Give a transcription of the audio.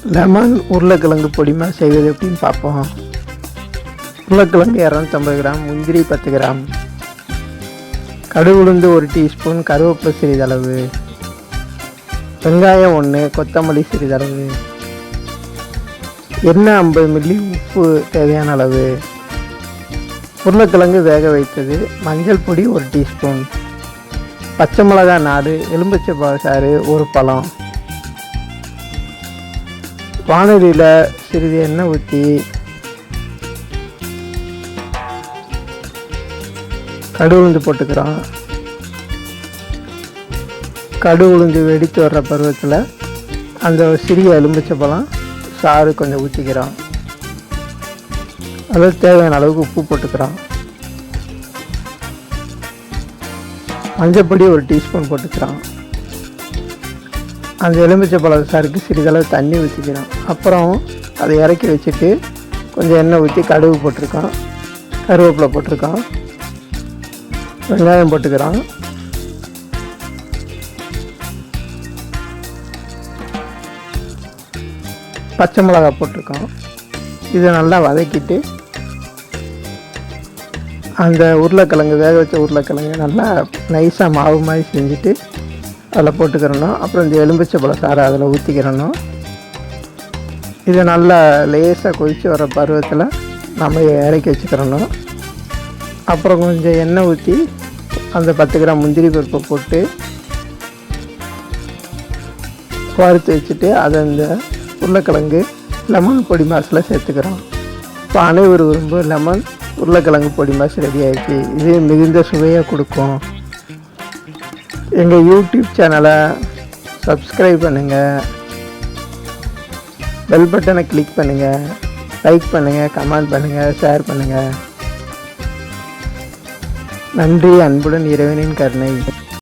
Lemon உருளைக்கிழங்கு பொடிமா செய்வது எப்படின்னு பார்ப்போம். உருளைக்கிழங்கு 250 கிராம், முந்திரி 10 கிராம், கடுகுளுந்து 1 டீஸ்பூன், கருவேப்பிலை சிறிதளவு, வெங்காயம் 1, கொத்தமல்லி சிறிதளவு, எண்ணெய் 50 மில்லி, உப்பு தேவையான அளவு, உருளைக்கிழங்கு வேக வைத்தது, மஞ்சள் பொடி 1 டீஸ்பூன், பச்சை மிளகாய் 4, எலுமிச்சை சாறு 1 பழம். வானொலியில் சிறிது எண்ணெய் ஊற்றி கடுகு போட்டுக்கிறோம். கடுகு உளுந்து வெடித்து வர்ற பருவத்தில் அந்த சிறிய எலுமிச்சை பழம் சாறு கொஞ்சம் ஊற்றிக்கிறோம். அதில் தேவையான அளவுக்கு உப்பு போட்டுக்கிறோம். மஞ்சப்பொடி 1 டீஸ்பூன் போட்டுக்கிறோம். அந்த எலுமிச்சை பழ சாருக்கு சிறிதளவு தண்ணி ஊற்றிக்கிறோம். அப்புறம் அதை இறக்கி வச்சுட்டு கொஞ்சம் எண்ணெய் ஊற்றி கடுகு போட்டிருக்கோம், கருவேப்பிலை போட்டிருக்கோம், வெங்காயம் போட்டுக்கிறோம், பச்சை மிளகாய் போட்டிருக்கோம். இதை நல்லா வதக்கிட்டு அந்த உருளைக்கிழங்கு வேக வச்ச உருளைக்கிழங்கு நல்லா நைஸாக மாவு மாதிரி செஞ்சுட்டு அதில் போட்டுக்கிறணும். அப்புறம் இந்த எலுமிச்சை பழ சாறை அதில் ஊற்றிக்கிறணும். இதை நல்லா லேசாக கொதித்து வர பருவத்தில் நம்ம இறக்கி வச்சுக்கிறணும். அப்புறம் கொஞ்சம் எண்ணெய் ஊற்றி அந்த 10 கிராம் முந்திரி பருப்பை போட்டு வறுத்து வச்சுட்டு அதை இந்த உருளைக்கிழங்கு லெமன் பொடி மாஸில் சேர்த்துக்கிறோம். இப்போ அனைவரும் விரும்பும் லெமன் உருளைக்கிழங்கு பொடி மாஸ் ரெடி ஆகிடுச்சு. இது மிகுந்த சுவையாக கொடுக்கும். எங்கள் யூடியூப் சேனலை சப்ஸ்கிரைப் பண்ணுங்கள், பெல் பட்டனை கிளிக் பண்ணுங்கள், லைக் பண்ணுங்கள், கமெண்ட் பண்ணுங்கள், ஷேர் பண்ணுங்கள். நன்றி. அன்புடன் இறைவனின் கருணை.